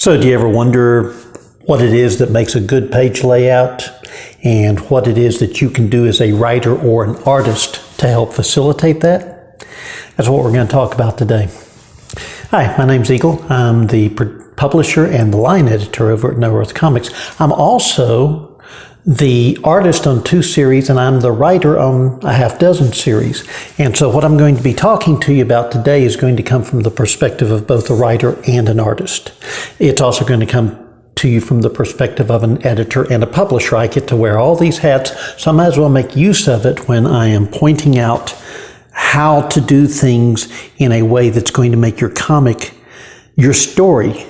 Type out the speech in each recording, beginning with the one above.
So do you ever wonder what it is that makes a good page layout and what it is that you can do as a writer or an artist to help facilitate that? That's what we're going to talk about today. Hi, my name's Eagle. I'm the publisher and the line editor over at No Earth Comics. I'm also the artist on 2 series, and I'm the writer on a half dozen series. And so what I'm going to be talking to you about today is going to come from the perspective of both a writer and an artist. It's also going to come to you from the perspective of an editor and a publisher. I get to wear all these hats, so I might as well make use of it when I am pointing out how to do things in a way that's going to make your comic, your story,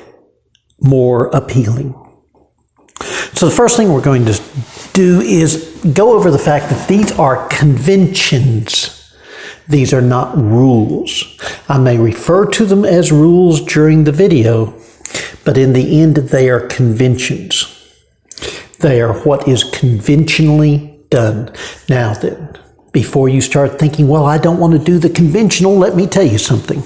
more appealing. So the first thing we're going to do is go over the fact that these are conventions. These are not rules. I may refer to them as rules during the video, but in the end they are conventions. They are what is conventionally done. Now then, before you start thinking, well, I don't want to do the conventional, let me tell you something.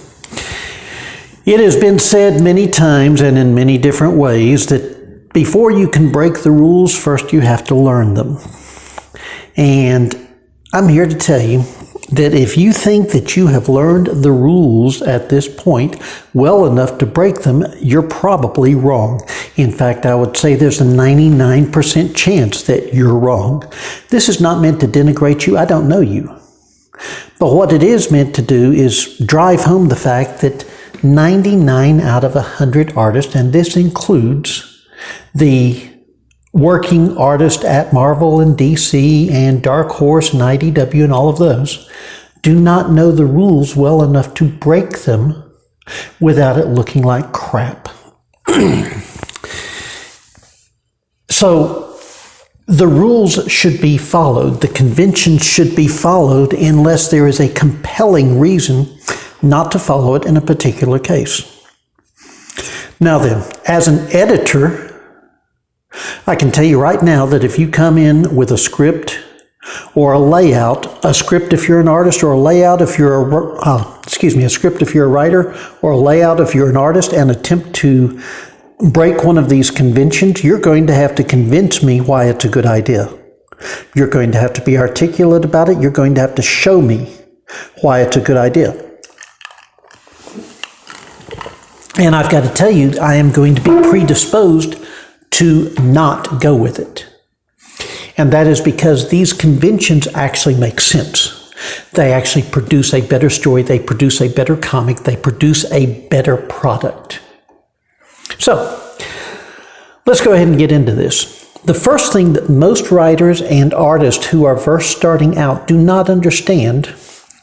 It has been said many times and in many different ways that before you can break the rules, first you have to learn them. And I'm here to tell you that if you think that you have learned the rules at this point well enough to break them, you're probably wrong. In fact, I would say there's a 99% chance that you're wrong. This is not meant to denigrate you. I don't know you. But what it is meant to do is drive home the fact that 99 out of 100 artists, and this includes the working artist at Marvel and DC and Dark Horse and IDW and all of those, do not know the rules well enough to break them without it looking like crap. So the rules should be followed. The conventions should be followed unless there is a compelling reason not to follow it in a particular case. Now then, as an editor, I can tell you right now that if you come in with a script or a layout, a script if you're an artist, or a layout if you're a script if you're a writer, or a layout if you're an artist, and attempt to break one of these conventions, you're going to have to convince me why it's a good idea. You're going to have to be articulate about it. You're going to have to show me why it's a good idea. And I've got to tell you, I am going to be predisposed to not go with it. And that is because these conventions actually make sense. They actually produce a better story, they produce a better comic, they produce a better product. So, let's go ahead and get into this. The first thing that most writers and artists who are first starting out do not understand,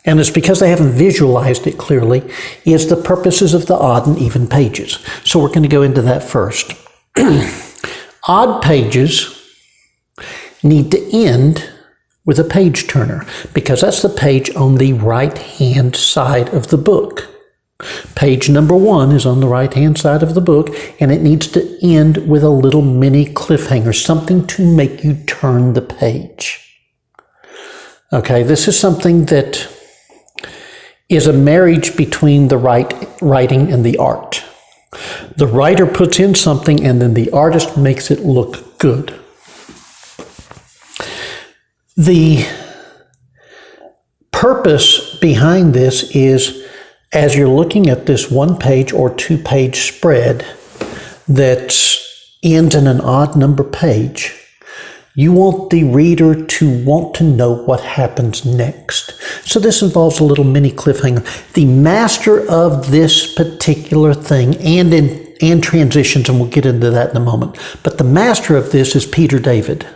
and it's because they haven't visualized it clearly, is the purposes of the odd and even pages. So we're going to go into that first. Odd pages need to end with a page turner because that's the page on the right-hand side of the book. Page number 1 is on the right-hand side of the book, and it needs to end with a little mini cliffhanger, something to make you turn the page. Okay, this is something that is a marriage between the writing and the art. The writer puts in something and then the artist makes it look good. The purpose behind this is, as you're looking at this 1-page or 2-page spread that ends in an odd number page, you want the reader to want to know what happens next. So this involves a little mini cliffhanger. The master of this particular thing, and transitions, and we'll get into that in a moment, but the master of this is Peter David.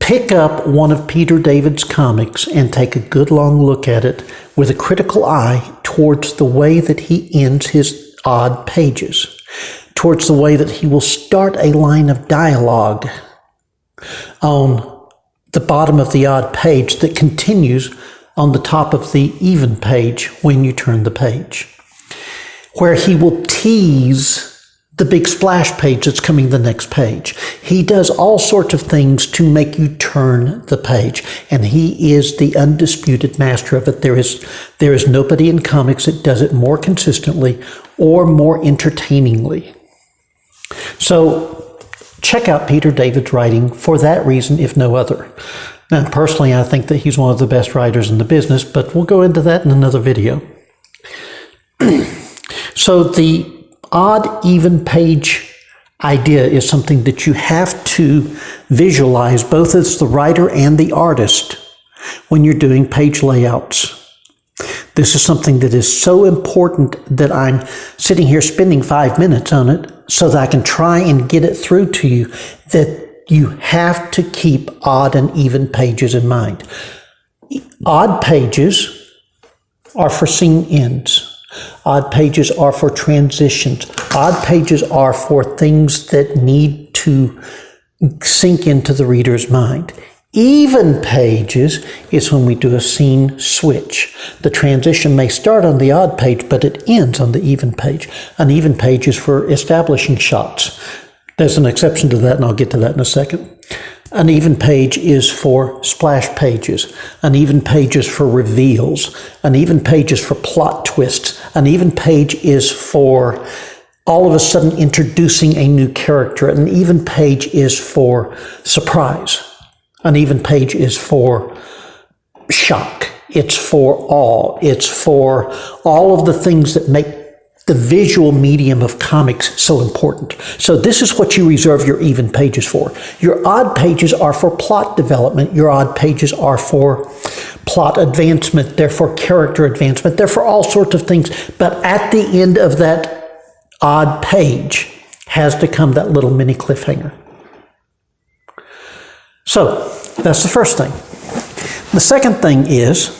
Pick up one of Peter David's comics and take a good long look at it with a critical eye towards the way that he ends his odd pages, towards the way that he will start a line of dialogue on the bottom of the odd page that continues on the top of the even page when you turn the page, where he will tease the big splash page that's coming the next page. He does all sorts of things to make you turn the page, and he is the undisputed master of it. There is nobody in comics that does it more consistently or more entertainingly. So check out Peter David's writing for that reason, if no other. Now, personally, I think that he's one of the best writers in the business, but we'll go into that in another video. So the odd, even page idea is something that you have to visualize both as the writer and the artist when you're doing page layouts. This is something that is so important that I'm sitting here spending 5 minutes on it so that I can try and get it through to you, that you have to keep odd and even pages in mind. Odd pages are for scene ends. Odd pages are for transitions. Odd pages are for things that need to sink into the reader's mind. Even pages is when we do a scene switch. The transition may start on the odd page, but it ends on the even page. An even page is for establishing shots. There's an exception to that, and I'll get to that in a second. An even page is for splash pages. An even page is for reveals. An even page is for plot twists. An even page is for all of a sudden introducing a new character. An even page is for surprise. An even page is for shock. It's for awe. It's for all of the things that make the visual medium of comics so important. So this is what you reserve your even pages for. Your odd pages are for plot development. Your odd pages are for plot advancement. They're for character advancement. They're for all sorts of things. But at the end of that odd page has to come that little mini cliffhanger. So that's the first thing. The second thing is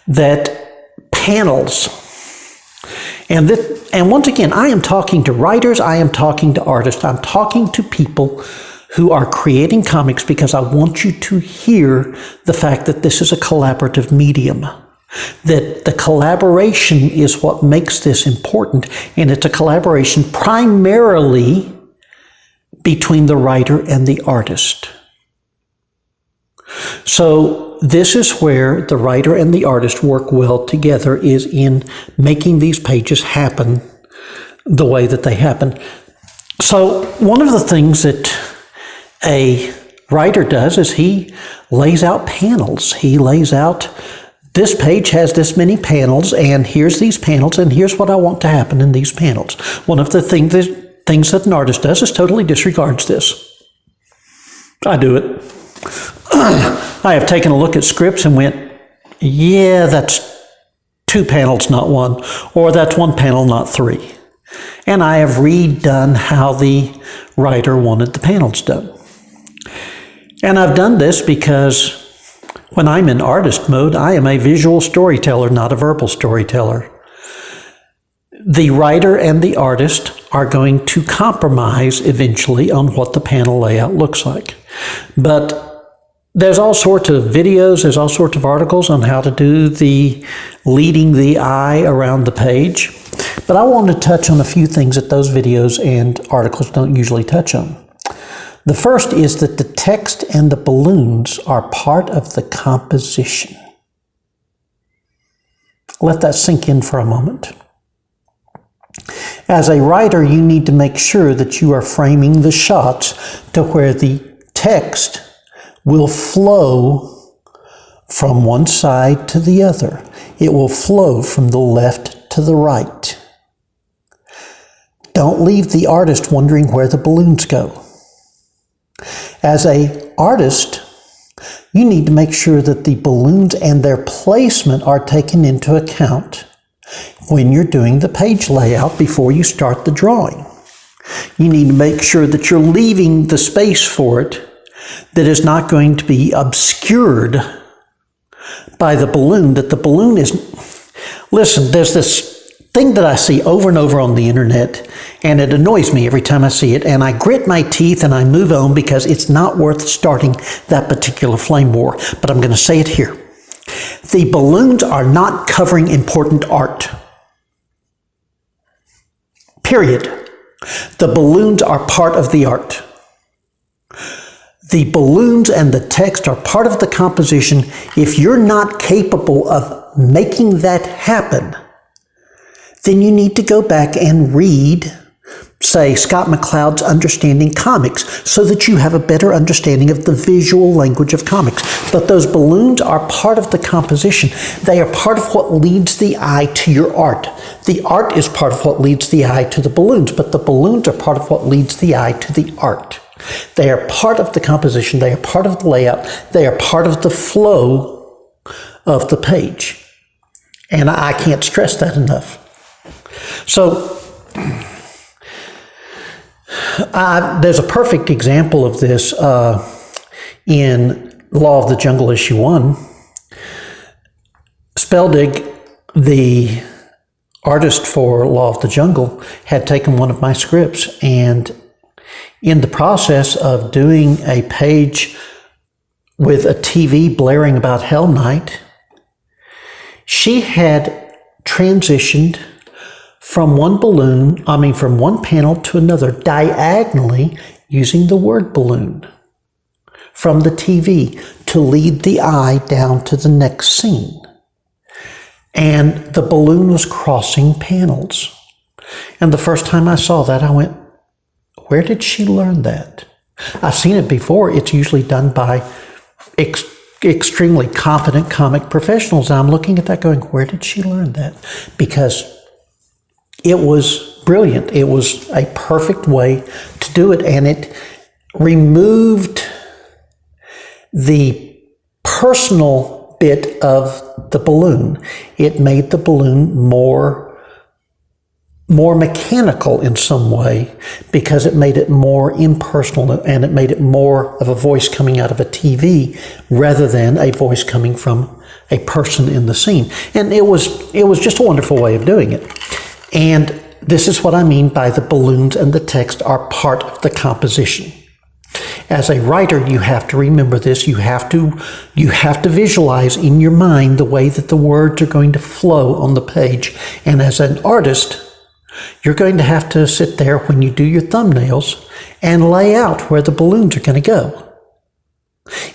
that panels. And once again, I am talking to writers, I am talking to artists, I'm talking to people who are creating comics because I want you to hear the fact that this is a collaborative medium. That the collaboration is what makes this important, and it's a collaboration primarily between the writer and the artist. So this is where the writer and the artist work well together, is in making these pages happen the way that they happen. So one of the things that a writer does is he lays out panels. He lays out, this page has this many panels, and here's these panels, and here's what I want to happen in these panels. One of the things that an artist does is totally disregards this. I do it. I have taken a look at scripts and went, yeah, that's 2 panels, not 1, or that's 1 panel, not 3. And I have redone how the writer wanted the panels done. And I've done this because when I'm in artist mode, I am a visual storyteller, not a verbal storyteller. The writer and the artist are going to compromise eventually on what the panel layout looks like. But there's all sorts of videos, there's all sorts of articles on how to do the leading the eye around the page. But I want to touch on a few things that those videos and articles don't usually touch on. The first is that the text and the balloons are part of the composition. Let that sink in for a moment. As a writer, you need to make sure that you are framing the shots to where the text will flow from one side to the other. It will flow from the left to the right. Don't leave the artist wondering where the balloons go. As an artist, you need to make sure that the balloons and their placement are taken into account when you're doing the page layout before you start the drawing. You need to make sure that you're leaving the space for it that is not going to be obscured by the balloon, that the balloon is... Listen, there's this thing that I see over and over on the internet, and it annoys me every time I see it, and I grit my teeth and I move on because it's not worth starting that particular flame war. But I'm going to say it here. The balloons are not covering important art. Period. The balloons are part of the art. The balloons and the text are part of the composition. If you're not capable of making that happen, then you need to go back and read, say, Scott McCloud's Understanding Comics, so that you have a better understanding of the visual language of comics. But those balloons are part of the composition. They are part of what leads the eye to your art. The art is part of what leads the eye to the balloons, but the balloons are part of what leads the eye to the art. They are part of the composition. They are part of the layout. They are part of the flow of the page. And I can't stress that enough. So, there's a perfect example of this in Law of the Jungle, Issue 1. Speldig, the artist for Law of the Jungle, had taken one of my scripts, and in the process of doing a page with a TV blaring about Hell Night, she had transitioned from one panel to another diagonally using the word balloon from the TV to lead the eye down to the next scene. And the balloon was crossing panels. And the first time I saw that, I went, where did she learn that? I've seen it before. It's usually done by extremely competent comic professionals. I'm looking at that going, where did she learn that? Because it was brilliant. It was a perfect way to do it, and it removed the personal bit of the balloon. It made the balloon more mechanical in some way, because it made it more impersonal, and it made it more of a voice coming out of a TV rather than a voice coming from a person in the scene. And it was just a wonderful way of doing it. And this is what I mean by the balloons and the text are part of the composition. As a writer, you have to remember this. You have to visualize in your mind the way that the words are going to flow on the page. And as an artist, you're going to have to sit there when you do your thumbnails and lay out where the balloons are going to go.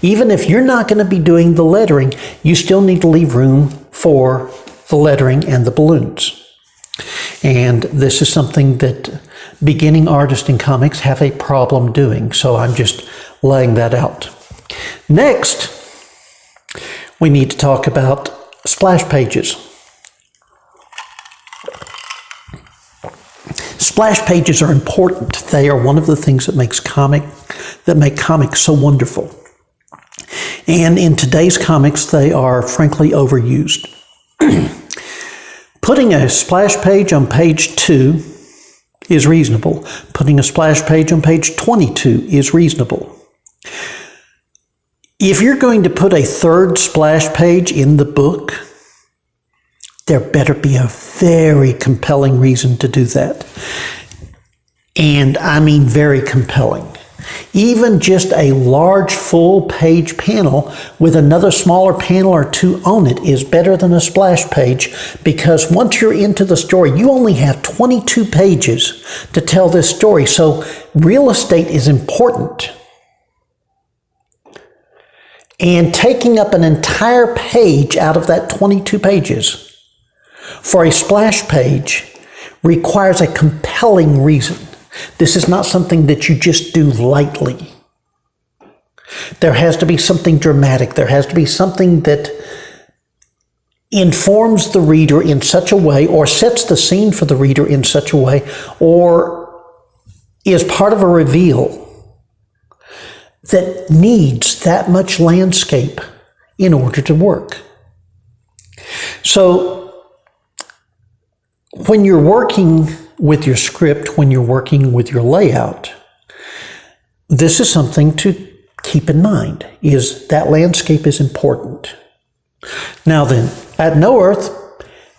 Even if you're not going to be doing the lettering, you still need to leave room for the lettering and the balloons. And this is something that beginning artists in comics have a problem doing. So I'm just laying that out. Next, we need to talk about splash pages. Splash pages are important. They are one of the things that make comics so wonderful. And in today's comics, they are frankly overused. Putting a splash page on page 2 is reasonable. Putting a splash page on page 22 is reasonable. If you're going to put a third splash page in the book, there better be a very compelling reason to do that. And I mean very compelling. Even just a large full-page panel with another smaller panel or two on it is better than a splash page, because once you're into the story, you only have 22 pages to tell this story. So real estate is important. And taking up an entire page out of that 22 pages for a splash page requires a compelling reason. This is not something that you just do lightly. There has to be something dramatic. There has to be something that informs the reader in such a way, or sets the scene for the reader in such a way, or is part of a reveal that needs that much landscape in order to work. So when you're working with your script, when you're working with your layout, this is something to keep in mind, is that landscape is important. Now then, at No Earth,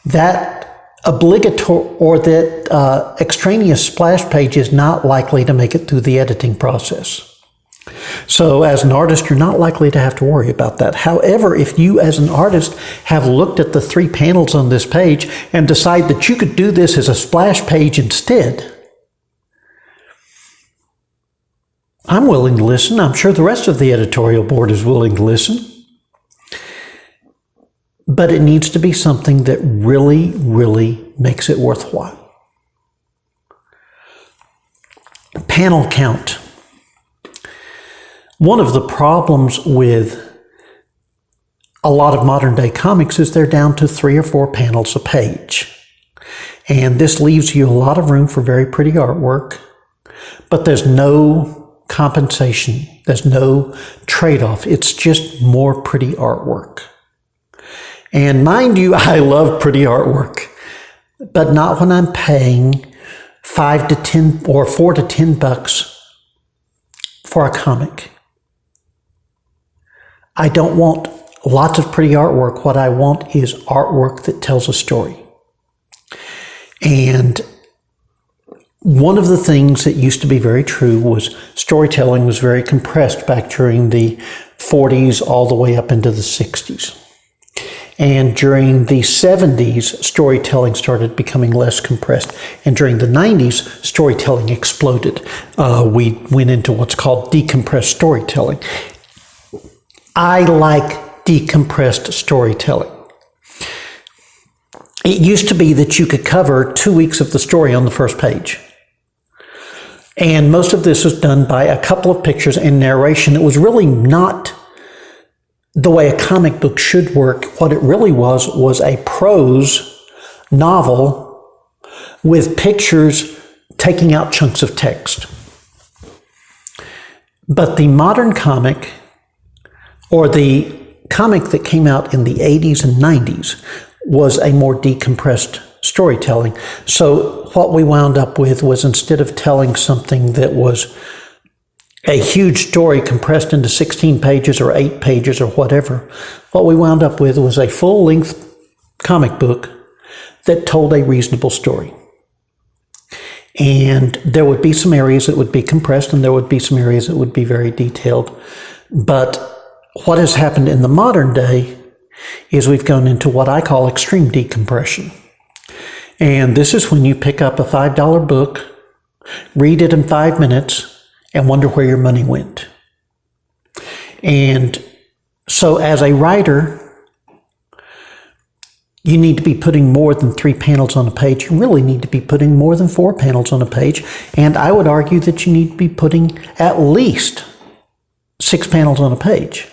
that obligatory or that extraneous splash page is not likely to make it through the editing process. So as an artist, you're not likely to have to worry about that. However, if you as an artist have looked at the 3 panels on this page and decide that you could do this as a splash page instead, I'm willing to listen. I'm sure the rest of the editorial board is willing to listen. But it needs to be something that really, really makes it worthwhile. Panel count. One of the problems with a lot of modern day comics is they're down to 3 or 4 panels a page. And this leaves you a lot of room for very pretty artwork, but there's no compensation. There's no trade-off. It's just more pretty artwork. And mind you, I love pretty artwork, but not when I'm paying $5 to $10 or $4 to $10 for a comic. I don't want lots of pretty artwork. What I want is artwork that tells a story. And one of the things that used to be very true was storytelling was very compressed back during the 40s all the way up into the 60s. And during the 70s, storytelling started becoming less compressed. And during the 90s, storytelling exploded. We went into what's called decompressed storytelling. I like decompressed storytelling. It used to be that you could cover 2 weeks of the story on the first page. And most of this was done by a couple of pictures and narration. It was really not the way a comic book should work. What it really was a prose novel with pictures taking out chunks of text. But the modern comic, or the comic that came out in the 80s and 90s, was a more decompressed storytelling. So what we wound up with was, instead of telling something that was a huge story compressed into 16 pages or 8 pages or whatever, what we wound up with was a full-length comic book that told a reasonable story. And there would be some areas that would be compressed, and there would be some areas that would be very detailed. But what has happened in the modern day is we've gone into what I call extreme decompression. And this is when you pick up a $5 book, read it in 5 minutes, and wonder where your money went. And so as a writer, you need to be putting more than 3 panels on a page. You really need to be putting more than 4 panels on a page. And I would argue that you need to be putting at least 6 panels on a page.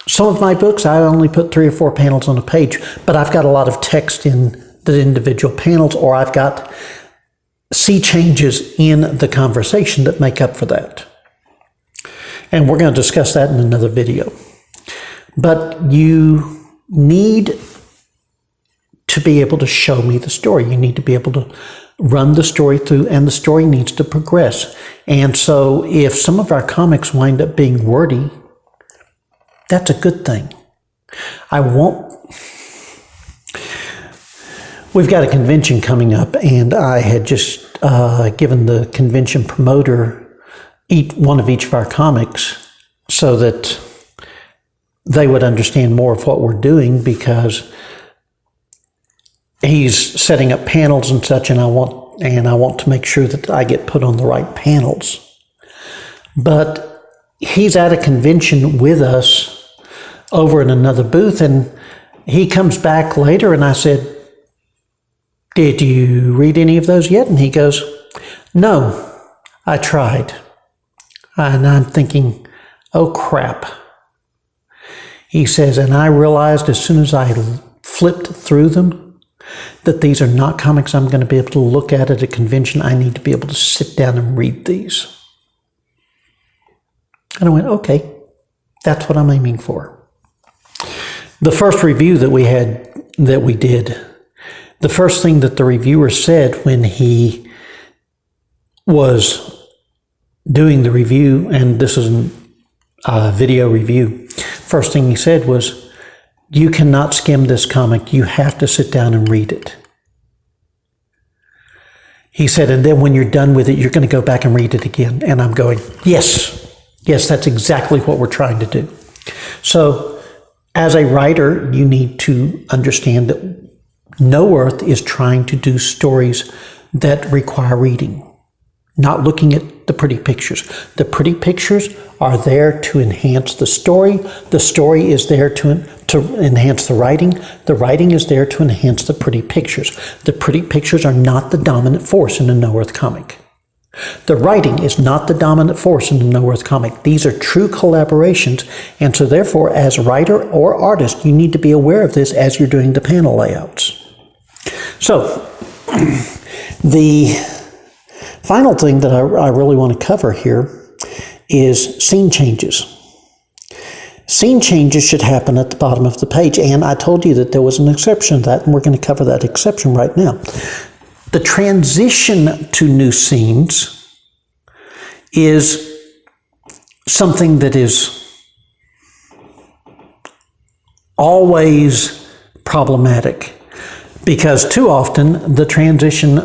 Some of my books, I only put 3 or 4 panels on a page, but I've got a lot of text in the individual panels, or I've got sea changes in the conversation that make up for that. And we're going to discuss that in another video. But you need to be able to show me the story. You need to be able to run the story through, and the story needs to progress. And so if some of our comics wind up being wordy, that's a good thing. We've got a convention coming up, and I had just given the convention promoter one of each of our comics so that they would understand more of what we're doing, because he's setting up panels and such, and I want to make sure that I get put on the right panels. But he's at a convention with us over in another booth, and he comes back later, and I said, "Did you read any of those yet?" And he goes, "No, I tried." And I'm thinking, oh crap. He says, and I realized as soon as I flipped through them that these are not comics I'm going to be able to look at a convention. I need to be able to sit down and read these. And I went, okay, that's what I'm aiming for. The first review that we did, the first thing that the reviewer said when he was doing the review, and this is a video review, first thing he said was, "You cannot skim this comic. You have to sit down and read it." He said, and then when you're done with it, you're going to go back and read it again. And I'm going, yes, that's exactly what we're trying to do. So as a writer, you need to understand that No Earth is trying to do stories that require reading, not looking at the pretty pictures. The pretty pictures are there to enhance the story. The story is there to to enhance the writing. The writing is there to enhance the pretty pictures. The pretty pictures are not the dominant force in a No Earth comic. The writing is not the dominant force in a No Earth comic. These are true collaborations, and so therefore, as writer or artist, you need to be aware of this as you're doing the panel layouts. So, the final thing that I really want to cover here is scene changes. Scene changes should happen at the bottom of the page, and I told you that there was an exception to that, and we're going to cover that exception right now. The transition to new scenes is something that is always problematic, because too often the transition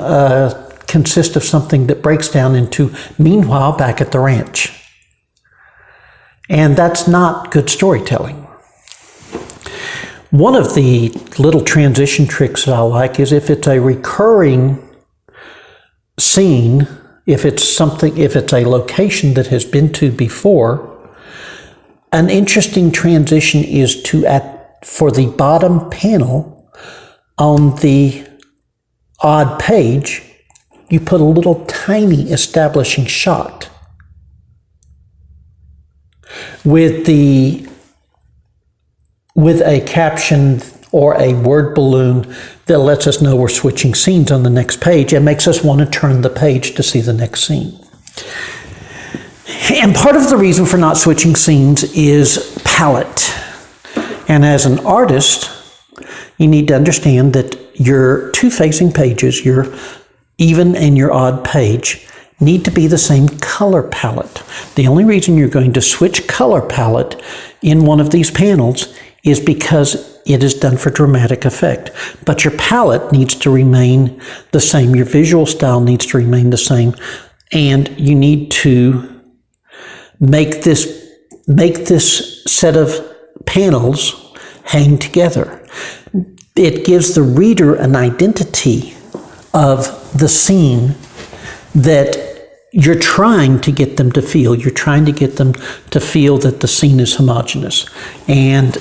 consists of something that breaks down into "meanwhile back at the ranch." And that's not good storytelling. One of the little transition tricks that I like is if it's a recurring scene, if it's a location that has been to before, an interesting transition is for the bottom panel on the odd page, you put a little tiny establishing shot with a caption or a word balloon that lets us know we're switching scenes on the next page and makes us want to turn the page to see the next scene. And part of the reason for not switching scenes is palette. And as an artist, you need to understand that your two facing pages, your even and your odd page, need to be the same color palette. The only reason you're going to switch color palette in one of these panels is because it is done for dramatic effect. But your palette needs to remain the same. Your visual style needs to remain the same. And you need to make this set of panels hang together. It gives the reader an identity of the scene that you're trying to get them to feel. You're trying to get them to feel that the scene is homogeneous. And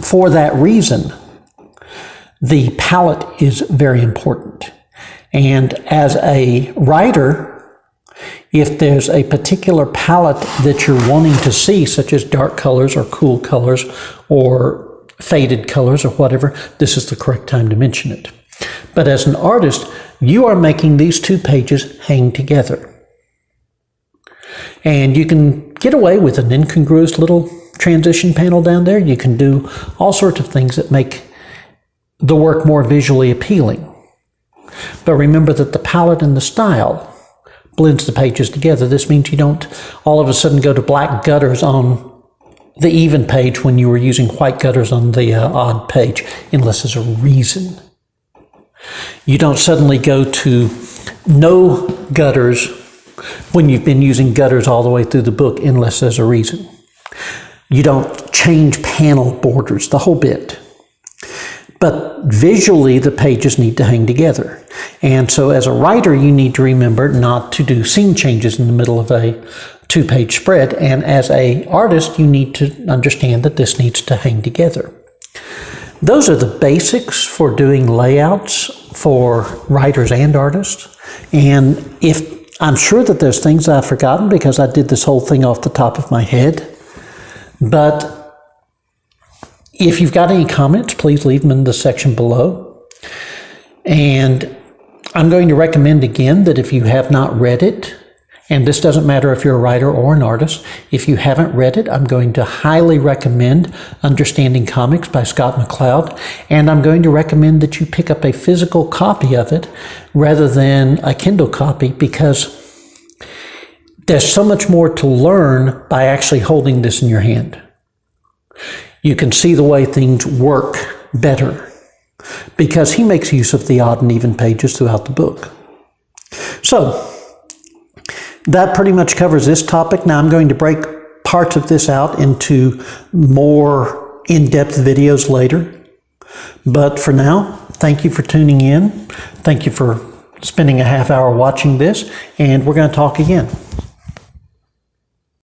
for that reason, the palette is very important. And as a writer, if there's a particular palette that you're wanting to see, such as dark colors or cool colors or faded colors or whatever, this is the correct time to mention it. But as an artist, you are making these two pages hang together. And you can get away with an incongruous little transition panel down there. You can do all sorts of things that make the work more visually appealing. But remember that the palette and the style blends the pages together. This means you don't all of a sudden go to black gutters on the even page when you were using white gutters on the odd page, unless there's a reason. You don't suddenly go to no gutters when you've been using gutters all the way through the book, unless there's a reason. You don't change panel borders, the whole bit. But visually, the pages need to hang together. And so as a writer, you need to remember not to do scene changes in the middle of a two-page spread. And as an artist, you need to understand that this needs to hang together. Those are the basics for doing layouts for writers and artists. And I'm sure that there's things I've forgotten because I did this whole thing off the top of my head. But if you've got any comments, please leave them in the section below. And I'm going to recommend again that if you have not read it, and this doesn't matter if you're a writer or an artist, if you haven't read it, I'm going to highly recommend Understanding Comics by Scott McCloud, and I'm going to recommend that you pick up a physical copy of it rather than a Kindle copy, because there's so much more to learn by actually holding this in your hand. You can see the way things work better because he makes use of the odd and even pages throughout the book. So, that pretty much covers this topic. Now I'm going to break parts of this out into more in-depth videos later. But for now, thank you for tuning in. Thank you for spending a half hour watching this, and we're going to talk again.